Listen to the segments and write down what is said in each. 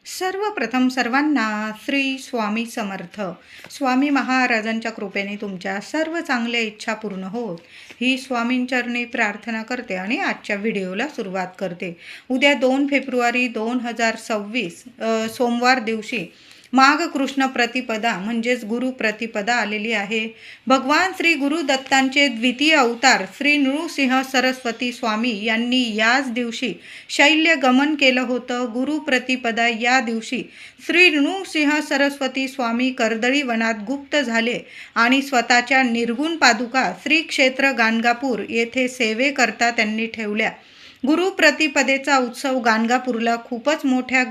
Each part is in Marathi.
सर्वप्रथम सर्वांना श्री स्वामी समर्थ. स्वामी महाराजांच्या कृपेने तुमच्या सर्व चांगल्या इच्छा पूर्ण होत ही स्वामींचरणी प्रार्थना करते आणि आजच्या व्हिडिओला सुरुवात करते. उद्या 2 फेब्रुवारी 2026 सोमवार दिवशी माघ कृष्ण प्रतिपदा म्हणजेच गुरु प्रतिपदा आलेली आहे. भगवान श्री गुरु दत्तांचे द्वितीय अवतार श्री नृसिंह सरस्वती स्वामी यांनी याच दिवशी शैल्य गमन केलं होतं. गुरु प्रतिपदा या दिवशी श्री नृसिंह सरस्वती स्वामी कर्दळी वनात गुप्त झाले आणि स्वतःच्या निर्गुण पादुका श्री क्षेत्र गाणगापूर येथे सेवेकरता त्यांनी ठेवल्या. गुरु प्रतिपदेचा उत्सव गाणगापूरला खूपच मोठ्या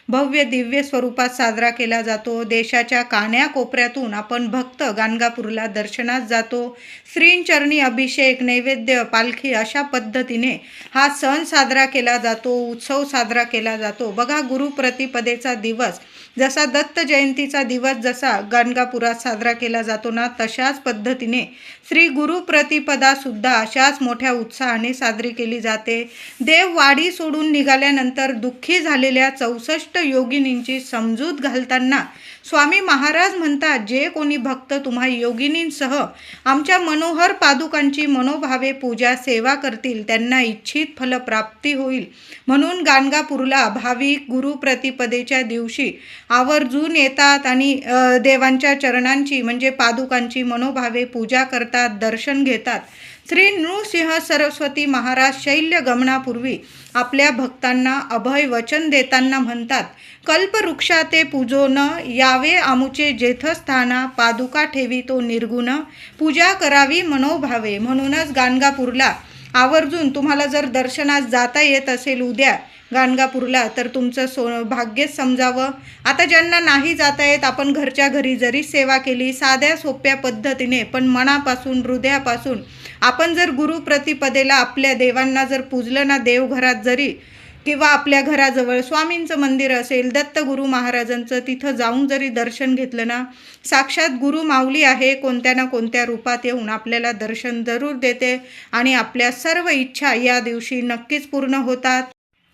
भव्य दिव्य स्वरूपात साजरा केला जातो. देशाच्या कान्याकोपऱ्यातून आपण भक्त गाणगापूरला दर्शनास जातो. श्रींचरणी अभिषेक, नैवेद्य, पालखी अशा पद्धतीने हा सण साजरा केला जातो, उत्सव साजरा केला जातो. बघा, गुरु प्रतिपदेचा दिवस जसा दत्त जयंतीचा दिवस जसा गाणगापुरात साजरा केला जातो ना, तशाच पद्धतीने श्री गुरु प्रतिपदा सुद्धा अशाच मोठ्या उत्साहाने साजरी केली जाते. देववाडी सोडून निघाल्यानंतर दुःखी झालेल्या 64 योगिनींची समजूत घालताना स्वामी महाराज म्हणतात, जे कोणी भक्त तुम्हा योगिनींसह आमच्या मनोहर पादुकांची मनोभावे पूजा सेवा करतील त्यांना इच्छित फलप्राप्ती होईल. म्हणून गाणगापूरला भाविक गुरु प्रतिपदेच्या दिवशी आवर्जून येतात आणि देवांच्या चरणांची म्हणजे पादुकांची मनोभावे पूजा करतात, दर्शन घेतात. श्री नृसिंह सरस्वती महाराज शैल्य गमनापूर्वी आपल्या भक्तांना अभय वचन देताना म्हणतात, कल्पवृक्षा ते पूजोन यावे आमुचे जेथस्थाना पादुका ठेवी तो निर्गुण पूजा करावी मनोभावे. म्हणूनच गाणगापूरला आवर्जून तुम्हाला जर दर्शनास जाता येत असेल उद्या गाणगापूरला तर तुमचं भाग्यच समजावं. आता ज्यांना नाही जाता येत, आपण घरच्या घरी जरी सेवा केली साध्या सोप्या पद्धतीने पण मनापासून हृदयापासून आपण जर गुरु प्रतिपदेला आपल्या देवांना जर पूजलं ना, देवघरात जरी किंवा आपल्या घराजवळ स्वामींचं मंदिर असेल, दत्त गुरु महाराजांचं, तिथं जाऊन जरी दर्शन घेतलं ना, साक्षात गुरु माऊली आहे कोणत्या ना कोणत्या रूपात येऊन आपल्याला दर्शन जरूर देते आणि आपल्या सर्व इच्छा या दिवशी नक्कीच पूर्ण होतात.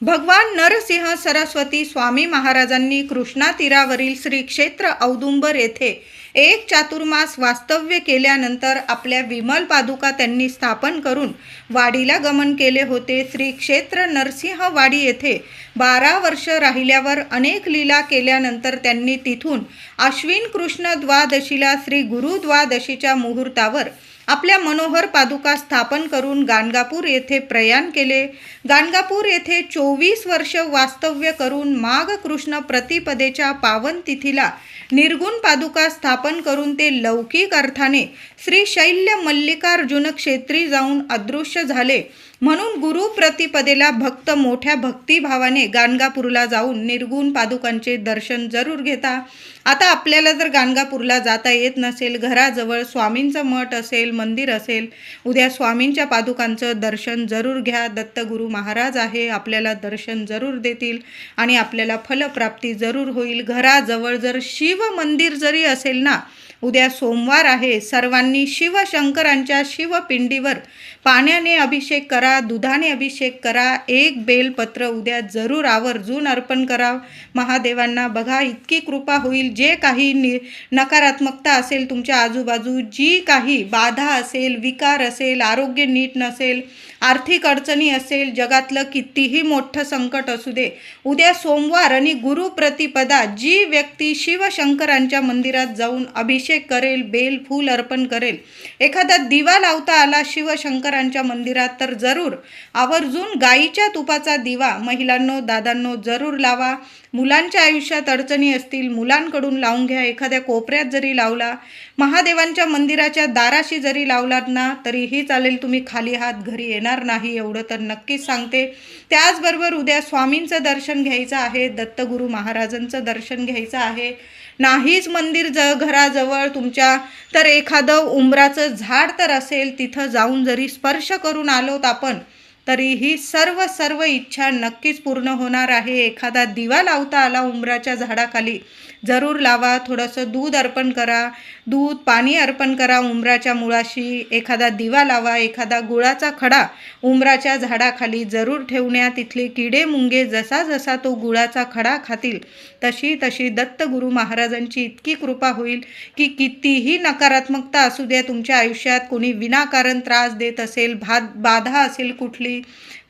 भगवान नरसिंह सरस्वती स्वामी महाराजांनी कृष्णा तीरावरील श्री क्षेत्र औदुंबर येथे एक चातुर्मास वास्तव्य केल्यानंतर आपल्या विमल पादुका त्यांनी स्थापन करून वाडीला गमन केले होते. श्री क्षेत्र नरसिंहवाडी येथे 12 वर्ष राहिल्यावर अनेक लीला केल्यानंतर त्यांनी तिथून आश्विन कृष्ण द्वादशीला श्री गुरु द्वादशीच्या मुहूर्तावर आपल्या मनोहर पादुका स्थापन करून गाणगापूर येथे प्रयाण केले. गाणगापूर येथे 24 वर्ष वास्तव्य करून माघ कृष्ण प्रतिपदेच्या पावन तिथीला निर्गुण पादुका स्थापन करून ते लौकिक अर्थाने श्री शैल्य मल्लिकार्जुन क्षेत्री जाऊन अदृश्य झाले. म्हणून गुरु प्रतिपदेला भक्त मोठ्या भक्तिभावाने गाणगापूरला जाऊन निर्गुण पादुकांचे दर्शन जरूर घेता. आता आपल्याला जर गाणगापूरला जाता येत नसेल, घराजवळ स्वामींचं मठ असेल, मंदिर असेल, उद्या स्वामींच्या पादुकांचं दर्शन जरूर घ्या. दत्तगुरु महाराज आहे, आपल्याला दर्शन जरूर देतील आणि आपल्याला फलप्राप्ती जरूर होईल. घराजवळ जर शिव मंदिर जरी असेल ना, उद्या सोमवार आहे, सर्वांनी शिवशंकरांच्या शिवपिंडीवर पाण्याने अभिषेक करा, दुधाने अभिषेक करा, एक बेलपत्र उद्या जरूर आवर्जून अर्पण करा महादेवांना. बघा, इतकी कृपा होईल. जे काही नकारात्मकता असेल तुमच्या आजूबाजू, जी काही बाधा असेल, विकार असेल, आरोग्य नीट नसेल, आर्थिक अडचणी असेल, जगातलं कितीही मोठं संकट असू दे, उद्या सोमवार आणि गुरु प्रतिपदा जी व्यक्ती शिवशंकरांच्या मंदिरात जाऊन अभिषेक करेल, बेल फूल अर्पण करेल, एखादा दिवा लावता आला शिवशंकरांच्या मंदिरात तर जरूर आवर्जून गाईच्या तुपाचा दिवा महिलांनो, दादांनो जरूर लावा. मुलांच्या आयुष्यात अडचणी असतील, मुलांकडून लावून घ्या. एखाद्या कोपऱ्यात जरी लावला, महादेवांच्या मंदिराच्या दाराशी जरी लावलात ना तरीही चालेल. तुम्ही खाली हात घरी येणार नाही एवढं तर नक्कीच सांगते. त्याचबरोबर उद्या स्वामींचं दर्शन घ्यायचं आहे, दत्तगुरु महाराजांचं दर्शन घ्यायचं आहे. नाहीच मंदिर घराजवळ तुमच्या तर एखादं उंबराचं झाड तर असेल, तिथं जाऊन जरी स्पर्श करून आलोत आपण तरीही सर्व इच्छा नक्कीच पूर्ण होणार आहे. एखादा दिवा लावता आला उंबराच्या झाडाखाली जरूर लावा. थोडंसं दूध अर्पण करा, दूध पाणी अर्पण करा उंबराच्या मुळाशी. एखादा दिवा लावा, एखादा गुळाचा खडा उंबराच्या झाडाखाली जरूर ठेवण्या. तिथले किडे मुंगे जसा जसा तो गुळाचा खडा खातील तशी तशी दत्तगुरू महाराजांची इतकी कृपा होईल की कितीही नकारात्मकता असू द्या तुमच्या आयुष्यात, कोणी विनाकारण त्रास देत असेल, बाधा असेल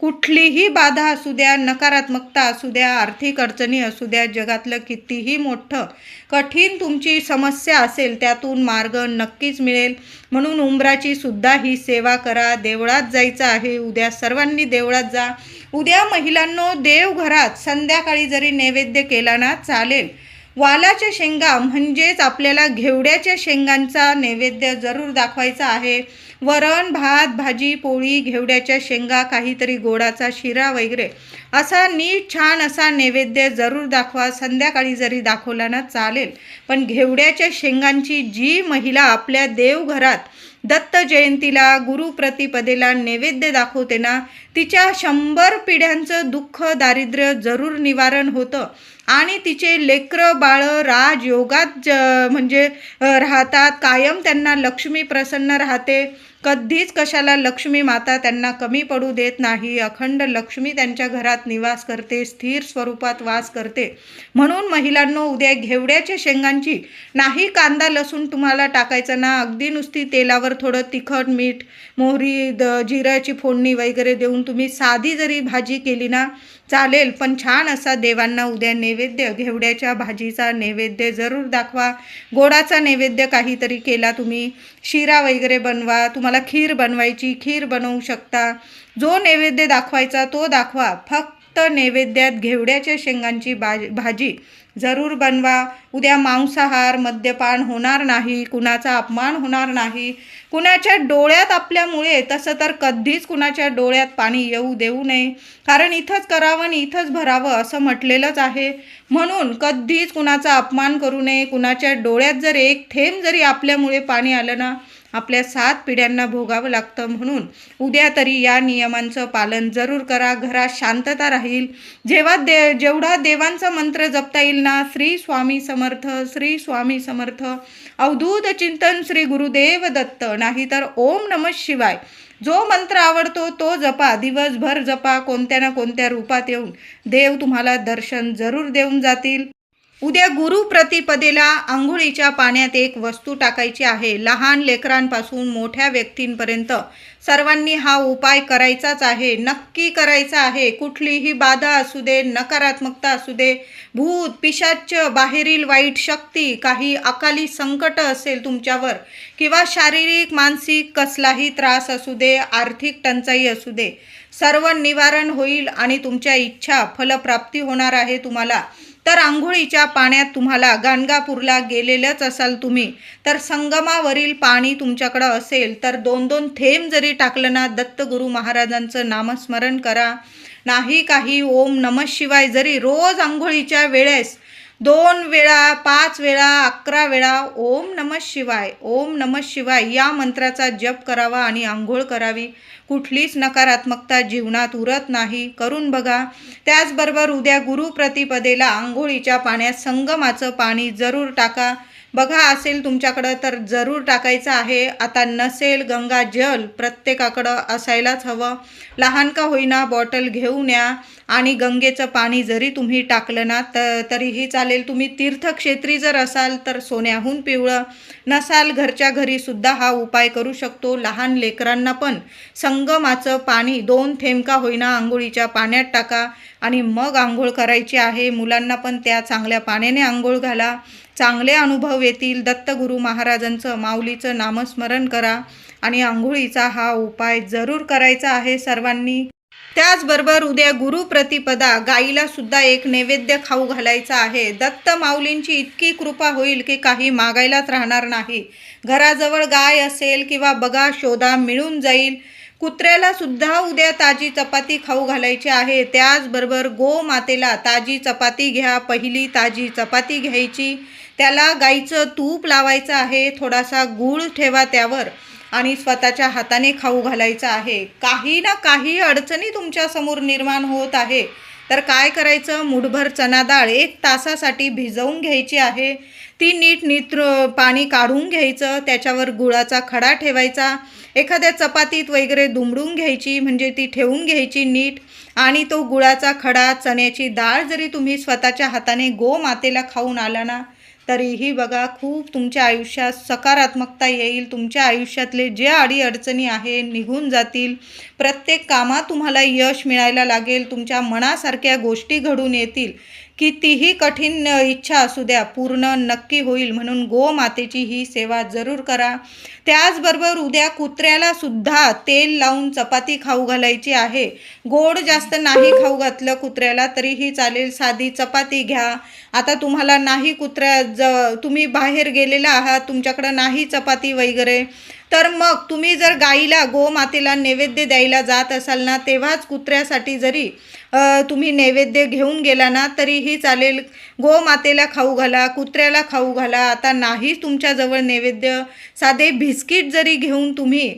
कुठलीही बाधा असू द्या, नकारात्मकता असू द्या, आर्थिक अडचणी असू द्या, जगातलं कितीही मोठं कठीण तुमची समस्या असेल त्यातून मार्ग नक्कीच मिळेल. म्हणून उंबराची सुद्धा ही सेवा करा. देवळात जायचं आहे, उद्या सर्वांनी देवळात जा. उद्या महिलांनो देवघरात संध्याकाळी जरी नैवेद्य केला ना चालेल. वालाच्या शेंगा म्हणजेच आपल्याला घेवड्याच्या शेंगांचा नैवेद्य जरूर दाखवायचा आहे. वरण भात भाजी पोळी, घेवड्याच्या शेंगा, काहीतरी गोडाचा शिरा वगैरे असा नीट छान असा नैवेद्य जरूर दाखवा. संध्याकाळी जरी दाखवला ना चालेल, पण घेवड्याच्या शेंगांची जी महिला आपल्या देवघरात दत्त जयंतीला गुरुप्रतिपदेला नैवेद्य दाखवते ना, तिच्या 100 पिढ्यांचं दुःख दारिद्र्य जरूर निवारण होतं आणि तिचे लेकरं बाळं राजयोगात म्हणजे राहतात. कायम त्यांना लक्ष्मी प्रसन्न राहते. कधीच कशाला लक्ष्मी माता त्यांना कमी पडू देत नाही. अखंड लक्ष्मी त्यांच्या घरात निवास करते, स्थिर स्वरूपात वास करते. म्हणून महिलांनो उद्या घेवड्याच्या शेंगांची नाही कांदा लसूण तुम्हाला टाकायचं ना, अगदी नुसती तेलावर थोडं तिखट मीठ मोहरी जिऱ्याची फोडणी वगैरे देऊन तुम्ही साधी जरी भाजी केली ना चालेल, पण छान असा देवांना उद्या नैवेद्य घेवड्याच्या भाजीचा नैवेद्य जरूर दाखवा. गोडाचा नैवेद्य काहीतरी केला तुम्ही, शिरा वगैरे बनवा. तुम्हाला खीर बनवायची, खीर बनवू शकता. जो नैवेद्य दाखवायचा तो दाखवा. फक्त नैवेद्यात घेवड्याच्या शेंगांची भाजी जरूर बनवा. उद्या मांसाहार मद्यपान होणार नाही, कुणाचा अपमान होणार नाही, कुणाच्या डोळ्यात आपल्यामुळे तसं तर कधीच कुणाच्या डोळ्यात पाणी येऊ देऊ नये. कारण इथंच करावं आणि इथंच भरावं असं म्हटलेलंच आहे. म्हणून कधीच कुणाचा अपमान करू नये. कुणाच्या डोळ्यात जर एक थेंब जरी आपल्यामुळे पाणी आलं ना, आपल्या 7 पिढ्यांना भोगावं लागतं. म्हणून उद्या तरी या नियमांचं पालन जरूर करा. घरात शांतता राहील. जेवढा देवांचा मंत्र जपता येईल ना, श्री स्वामी समर्थ, श्री स्वामी समर्थ, अवधूत चिंतन श्री गुरुदेव दत्त, नाहीतर ओम नमः शिवाय, जो मंत्र आवडतो तो जपा. दिवसभर जपा. कोणत्या ना कोणत्या रूपात येऊन देव तुम्हाला दर्शन जरूर देऊन जातील. उद्या गुरुप्रतिपदेला आंघोळीच्या पाण्यात एक वस्तू टाकायची आहे. लहान लेकरांपासून मोठ्या व्यक्तींपर्यंत सर्वांनी हा उपाय करायचाच आहे, नक्की करायचा आहे. कुठलीही बाधा असू दे, नकारात्मकता असू दे, भूत पिशाच, बाहेरील वाईट शक्ती, काही अकाली संकट असेल तुमच्यावर किंवा शारीरिक मानसिक कसलाही त्रास असू दे, आर्थिक टंचाई असू दे, सर्व निवारण होईल आणि तुमच्या इच्छा फलप्राप्ती होणार आहे तुम्हाला. तर आंघोळीच्या पाण्यात तुम्हाला गाणगापूरला गेलेलंच असाल तुम्ही, तर संगमावरील पाणी तुमच्याकडं असेल तर 2-2 थेंब जरी टाकलं ना, दत्तगुरू महाराजांचं नामस्मरण करा. नाही काही ओम नमः शिवाय जरी रोज आंघोळीच्या वेळेस 2 वेळा, 5 वेळा, 11 वेळा ओम नमः शिवाय, ओम नमः शिवाय या मंत्राचा जप करावा आणि आंघोळ करावी. कुठलीच नकारात्मकता जीवनात उरत नाही. करून बघा. त्याचबरोबर उद्या गुरुप्रतिपदेला आंघोळीच्या पाण्यात संगमाचं पाणी जरूर टाका. बघा असेल तुमच्याकडं तर जरूर टाकायचं आहे. आता नसेल गंगाजल प्रत्येकाकडं असायलाच हवं. लहान का होईना बॉटल घेऊन या आणि गंगेचं पाणी जरी तुम्ही टाकलं ना तरीही चालेल. तुम्ही तीर्थक्षेत्री जर असाल तर सोन्याहून पिवळं, नसाल घरच्या घरीसुद्धा हा उपाय करू शकतो. लहान लेकरांना पण संगमाचं पाणी 2 थेंब का होईना आंघोळीच्या पाण्यात टाका आणि मग आंघोळ करायची आहे. मुलांना पण त्या चांगल्या पाण्याने आंघोळ घाला. चांगले अनुभव येतील. दत्तगुरू महाराजांचं माऊलीचं नामस्मरण करा आणि आंघोळीचा हा उपाय जरूर करायचा आहे सर्वांनी. त्याचबरोबर उद्या गुरुप्रतिपदा, गाईला सुद्धा एक नैवेद्य खाऊ घालायचा आहे. दत्त माऊलींची इतकी कृपा होईल की काही मागायलाच राहणार नाही. घराजवळ गाय असेल किंवा बघा शोधा मिळून जाईल. कुत्र्याला सुद्धा उद्या ताजी चपाती खाऊ घालायची आहे. त्याचबरोबर गोमातेला ताजी चपाती घ्या. पहिली ताजी चपाती घ्यायची, त्याला गाईचं तूप लावायचं आहे, थोडासा गूळ ठेवा त्यावर आणि स्वतःच्या हाताने खाऊ घालायचं आहे. काही ना काही अडचणी तुमच्यासमोर निर्माण होत आहे, तर काय करायचं, मुठभर चणा डाळ 1 तासासाठी भिजवून घ्यायची आहे. ती नीट पाणी काढून घ्यायचं, त्याच्यावर गुळाचा खडा ठेवायचा, एखाद्या चपातीत वगैरे दुमडून घ्यायची, म्हणजे ती ठेवून घ्यायची नीट. आणि तो गुळाचा खडा, चण्याची डाळ जरी तुम्ही स्वतःच्या हाताने गोमातेला खाऊन आला ना, तरीही बघा खूप तुमच्या आयुष्यात सकारात्मकता येईल. तुमच्या आयुष्यातले जे अडीअडचणी आहे निघून जातील. प्रत्येक कामात तुम्हाला यश मिळायला लागेल. तुमच्या मनासारख्या गोष्टी घडून येतील. कितीही कठीण इच्छा असू द्या, पूर्ण नक्की होईल. म्हणून गोमातेची ही सेवा जरूर करा. त्याचबरोबर उद्या कुत्र्याला सुद्धा तेल लावून चपाती खाऊ घालायची आहे. गोड जास्त नाही खाऊ घातलं कुत्र्याला तरीही चालेल, साधी चपाती घ्या. आता तुम्हाला नाही तुम्ही बाहेर गेलेला आहात, तुमच्याकडं नाही चपाती वगैरे, तर मग तुम्ही जर गाईला गोमातेला नैवेद्य द्यायला जात असाल ना, तेव्हाच कुत्र्यासाठी जरी तुम्ही नैवेद्य घेऊन गेला ना तरीही चालेल. गोमातेला खाऊ घाला, कुत्र्याला खाऊ घाला. आता नाही तुमच्याजवळ नैवेद्य, साधे बिस्किट जरी घेऊन तुम्ही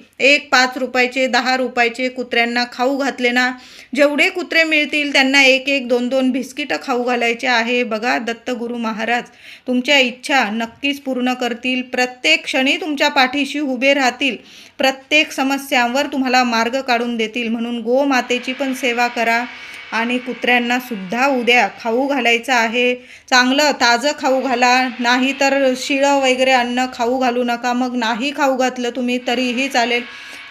5 रुपयाचे 10 रुपयाचे कुत्र्यांना खाऊ घातले ना, जेवढे कुत्रे मिळतील त्यांना 1 2 बिस्किटं खाऊ घालायचे आहे. बघा, दत्तगुरू महाराज तुमच्या इच्छा नक्कीच पूर्ण करतील. प्रत्येक क्षणी तुमच्या पाठीशी उभे राहतील. प्रत्येक समस्यांवर तुम्हाला मार्ग काढून देतील. म्हणून गोमातेची पण सेवा करा. आणि कुत्र्यांना सुद्धा उद्या खाऊ घालायचं आहे. चांगलं ताजं खाऊ घाला, नाही तर शिळं वगैरे अन्न खाऊ घालू नका. मग नाही खाऊ घातलं तुम्ही तरीही चालेल.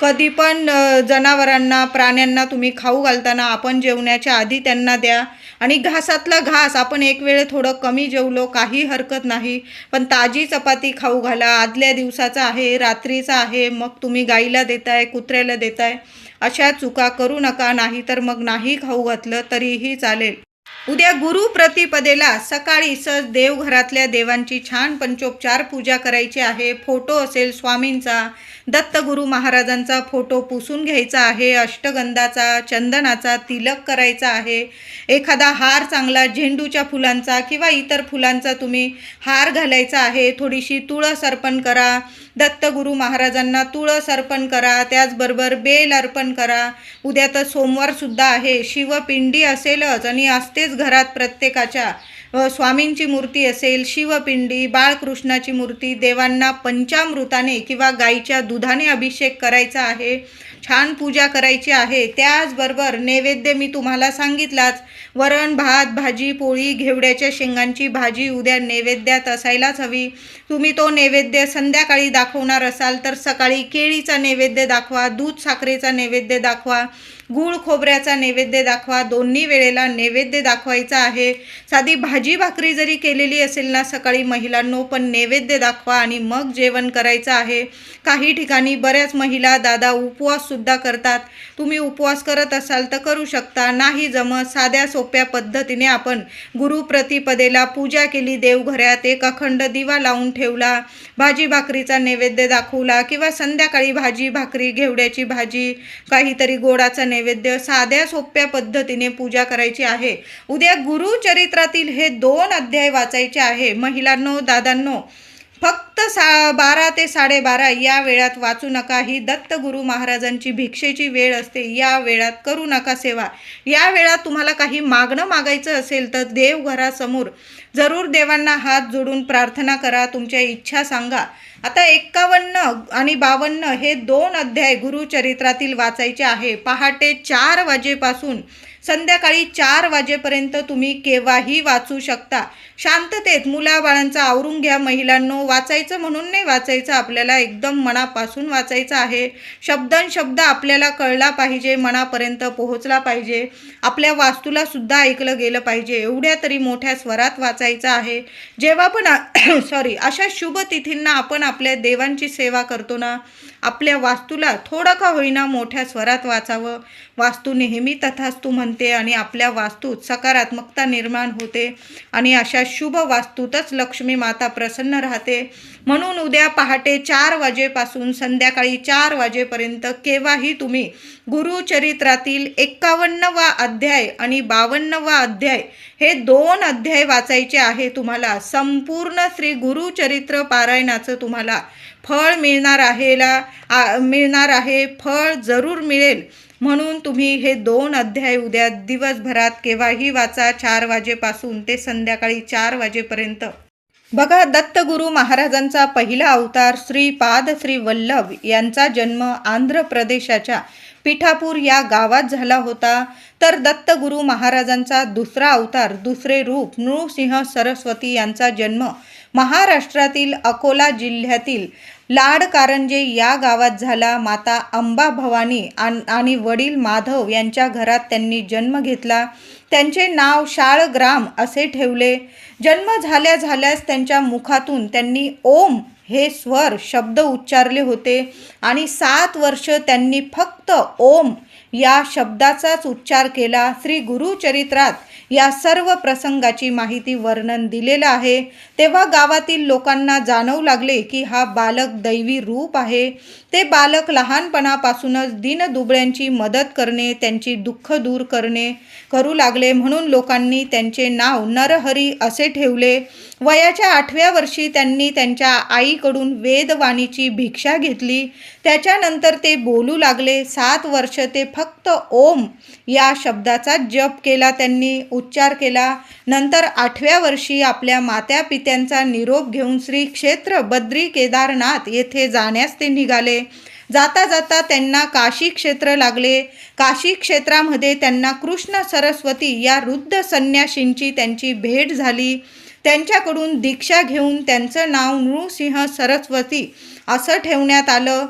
कधी पण जनावरांना, प्राण्यांना तुम्ही खाऊ घालताना आपण जेवण्याच्या आधी त्यांना द्या. आणि घासातला घास आपण एक वेळ थोडं कमी जेवलो काही हरकत नाही, पण ताजी चपाती खाऊ घाला. आदल्या दिवसाचा आहे, रात्रीचा आहे, मग तुम्ही गाईला देताय, कुत्र्याला देताय. अशा चुका करू नका, नाहीतर मग नाही खाऊ घातलं तरीही चालेल. उद्या गुरुप्रतिपदेला सकाळी सहज देवघरातल्या देवांची छान पंचोपचार पूजा करायची आहे. फोटो असेल स्वामींचा, दत्तगुरू महाराजांचा फोटो पुसून घ्यायचा आहे. अष्टगंधाचा, चंदनाचा तिलक करायचा आहे. एखादा हार चांगला झेंडूच्या फुलांचा किंवा इतर फुलांचा तुम्ही हार घालायचा आहे. थोडीशी तुळस अर्पण करा. दत्तगुरू महाराजांना तुळस अर्पण करा. त्याचबरोबर बेल अर्पण करा. उद्या तर सोमवारसुद्धा आहे. शिवपिंडी असेलच आणि असतेच घरात प्रत्येकाच्या. स्वामींची मूर्ती असेल, शिवपिंडी, बाळकृष्णाची मूर्ती, देवांना पंचामृताने किंवा गाईच्या दुधाने अभिषेक करायचा आहे. छान पूजा करायची आहे. त्याचबरोबर नैवेद्य मी तुम्हाला सांगितलाच, वरण, भात, भाजी, पोळी, घेवड्याच्या शेंगांची भाजी उद्या नैवेद्यात असायलाच हवी. तुम्ही तो नैवेद्य संध्याकाळी दाखवणार असाल तर सकाळी केळीचा नैवेद्य दाखवा, दूध साखरेचा नैवेद्य दाखवा, गूळ खोबऱ्याचा नैवेद्य दाखवा. दोन्ही वेळेला नैवेद्य दाखवायचा आहे. साधी भाजी भाकरी जरी केलेली असेल ना सकाळी महिलांनो, पण नैवेद्य दाखवा आणि मग जेवण करायचं आहे. काही ठिकाणी बऱ्याच महिला दादा उपवाससुद्धा करतात. तुम्ही उपवास करत असाल तर करू शकता. नाही जमत, साध्या सोप्या पद्धतीने आपण गुरुप्रतिपदेला पूजा केली, देवघरात एक अखंड दिवा लावून ठेवला, भाजी भाकरीचा नैवेद्य दाखवला किंवा संध्याकाळी भाजी भाकरी, घेवड्याची भाजी, काहीतरी गोडाचा नैवेद्य, साध्या सोप्या पद्धतीने पूजा करायची आहे. उद्या गुरुचरित्रातील हे 2 अध्याय वाचायचे आहे. महिलांनो, दादांनो, फक्त 12 ते 12:30 या वेळात वाचू नका. ही दत्तगुरू महाराजांची भिक्षेची वेळ असते. या वेळात करू नका सेवा. या वेळात तुम्हाला काही मागायचं असेल तर देवघरासमोर जरूर देवांना हात जोडून प्रार्थना करा, तुमच्या इच्छा सांगा. आता 51 आणि 52 हे 2 अध्याय गुरुचरित्रातील वाचायचे आहे. पहाटे 4 वाजेपासून संध्याकाळी 4 वाजेपर्यंत तुम्ही केव्हाही वाचू शकता. शांततेत मुलाबाळांचा आवरून घ्या. महिलांनो, वाचायचं म्हणून नाही वाचायचं, आपल्याला एकदम मनापासून वाचायचं आहे. शब्द आपल्याला कळला पाहिजे, मनापर्यंत पोहोचला पाहिजे, आपल्या वास्तूला सुद्धा ऐकलं गेलं पाहिजे. एवढ्या तरी मोठ्या स्वरात वाचायचं आहे. जेव्हा पण अशा शुभ तिथींना आपण आपल्या देवांची सेवा करतो ना, आपल्या वास्तूला थोडं का होईना मोठ्या स्वरात वाचावं. वास्तू नेहमी तथास्तु म्हणते. बनते आणि आपल्या वास्तूत सकारात्मकता निर्माण होते आणि अशा शुभ वास्तूतच लक्ष्मी माता प्रसन्न राहते. म्हणून उद्या पहाटे 4 वाजेपासून संध्याकाळी 4 वाजेपर्यंत केव्हाही तुम्ही गुरुचरित्रातील 51वा अध्याय आणि 52वा अध्याय हे 2 अध्याय वाचायचे आहे. तुम्हाला संपूर्ण श्री गुरुचरित्र पारायणाचं तुम्हाला फळ मिळणार आहे. फळ जरूर मिळेल. म्हणून तुम्ही हे 2 अध्याय उद्या दिवसभरात केव्हाही वाचा, 4 वाजेपासून ते संध्याकाळी 4 वाजेपर्यंत. बघा, दत्तगुरू महाराजांचा पहिला अवतार श्रीपाद श्री वल्लभ यांचा जन्म आंध्र प्रदेशाच्या पिठापूर या गावात झाला होता. तर दत्तगुरू महाराजांचा दुसरा अवतार, दुसरे रूप नृसिंह सरस्वती यांचा जन्म महाराष्ट्रातील अकोला जिल्ह्यातील लाडकारंजे या गावात झाला. माता अंबा भवानी आणि वडील माधव यांच्या घरात त्यांनी जन्म घेतला. त्यांचे नाव शाळग्राम असे ठेवले. जन्म झाल्याच त्यांच्या मुखातून त्यांनी ओम हे स्वर शब्द उच्चारले होते आणि 7 वर्ष त्यांनी फक्त ओम या शब्दाचाच उच्चार केला. श्री गुरुचरित्रात या सर्व प्रसंगाची माहिती वर्णन दिलेलं आहे. तेव्हा गावातील लोकांना जाणवू लागले की हा बालक दैवी रूप आहे. ते बालक लहानपणापासूनच दीनदुबळ्यांची मदत करणे, त्यांची दुःख दूर करू लागले. म्हणून लोकांनी त्यांचे नाव नरहरी असे ठेवले. वयाच्या 8व्या वर्षी त्यांनी त्यांच्या आईकडून वेदवाणीची भिक्षा घेतली. त्याच्यानंतर ते बोलू लागले. 7 वर्ष ते फक्त ओम या शब्दाचा जप केला, त्यांनी उच्चार केला. नंतर 8व्या वर्षी आपल्या मात्या पित्यांचा निरोप घेऊन श्री क्षेत्र बद्री केदारनाथ येथे जाण्यास ते निघाले. जाता जाता त्यांना काशी क्षेत्र लागले. काशी क्षेत्रामध्ये त्यांना कृष्ण सरस्वती या वृद्ध संन्यासींची त्यांची भेट झाली. त्यांच्याकडून दीक्षा घेऊन त्यांचं नाव नृसिंह सरस्वती असं ठेवण्यात आलं.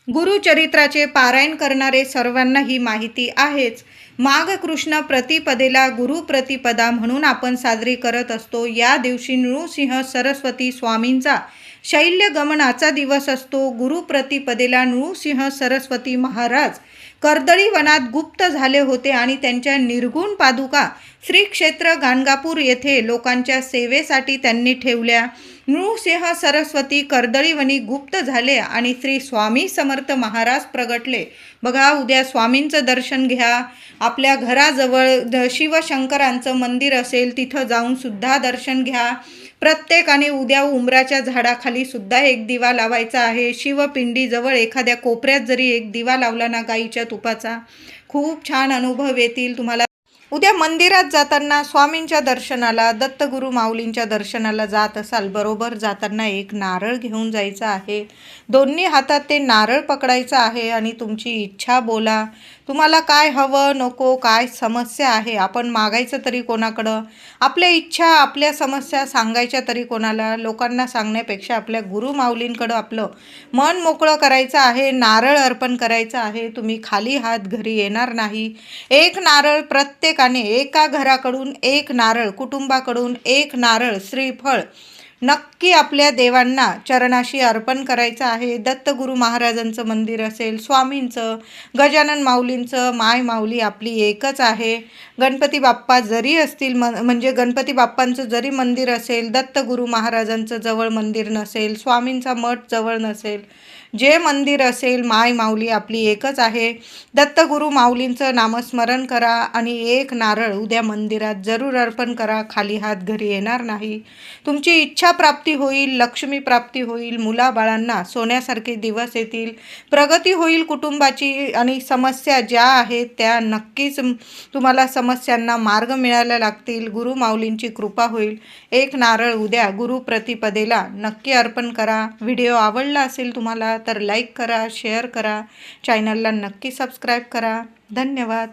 गुरुचरित्राचे पारायण करणारे सर्वांना ही माहिती आहेच. माघ कृष्ण प्रतिपदेला गुरुप्रतिपदा म्हणून आपण साजरी करत असतो. या दिवशी नृसिंह सरस्वती स्वामींचा शैल्यगमनाचा दिवस असतो. गुरुप्रतिपदेला नृसिंह सरस्वती महाराज कर्दळी वनात गुप्त झाले होते आणि त्यांच्या निर्गुण पादुका श्री क्षेत्र गाणगापूर येथे लोकांच्या सेवेसाठी त्यांनी ठेवल्या. नृसिंह सरस्वती कर्दळीवनी गुप्त झाले आणि श्री स्वामी समर्थ महाराज प्रगटले. बघा, उद्या स्वामींचं दर्शन घ्या. आपल्या घराजवळ शिवशंकरांचं मंदिर असेल तिथं जाऊन सुद्धा दर्शन घ्या. प्रत्येकाने उद्या उंबराच्या झाडाखाली सुद्धा एक दिवा लावायचा आहे. शिवपिंडीजवळ एखाद्या कोपऱ्यात जरी एक दिवा लावला ना गाईच्या तुपाचा, खूप छान अनुभव येतील तुम्हाला. उद्या मंदिरात जाताना स्वामींच्या दर्शनाला, दत्तगुरू माऊलींच्या दर्शनाला जात असाल, बरोबर जाताना एक नारळ घेऊन जायचं आहे. दोन्ही हातात ते नारळ पकडायचं आहे आणि तुमची इच्छा बोला. तुम्हाला काय हवं नको, काय समस्या आहे, आपण मागायचं तरी कोणाकडं? आपल्या इच्छा, आपल्या समस्या सांगायच्या तरी कोणाला? लोकांना सांगण्यापेक्षा आपल्या गुरु माऊलींकडं आपलं मन मोकळं करायचं आहे. नारळ अर्पण करायचं आहे. तुम्ही खाली हात घरी येणार नाही. एक नारळ प्रत्येकाने, एका घराकडून एक नारळ, कुटुंबाकडून एक नारळ, श्रीफळ नक्की आपल्या देवांना चरणाशी अर्पण करायचं आहे. दत्तगुरू महाराजांचं मंदिर असेल, स्वामींचं, गजानन माऊलींचं, माय माऊली आपली एकच आहे. गणपती बाप्पा जरी असतील, म्हणजे गणपती बाप्पांचं जरी मंदिर असेल, दत्तगुरू महाराजांचं जवळ मंदिर नसेल, स्वामींचा मठ जवळ नसेल, जे मंदिर असेल, माय माऊली आपली एकच आहे. दत्तगुरू माऊलींचं नामस्मरण करा आणि एक नारळ उद्या मंदिरात जरूर अर्पण करा. खाली हात घरी येणार नाही. तुमची इच्छा प्राप्ती होईल, लक्ष्मी प्राप्ती होईल, मुलाबाळांना सोन्यासारखे दिवस येतील, प्रगती होईल कुटुंबाची आणि समस्या ज्या आहेत त्या नक्कीच तुम्हाला समस्यांना मार्ग मिळायला लागतील. गुरु माऊलींची कृपा होईल. एक नारळ उद्या गुरुप्रतिपदेला नक्की अर्पण करा. व्हिडिओ आवडला असेल तुम्हाला तर लाईक करा, शेअर करा, चॅनलला नक्की सबस्क्राईब करा. धन्यवाद.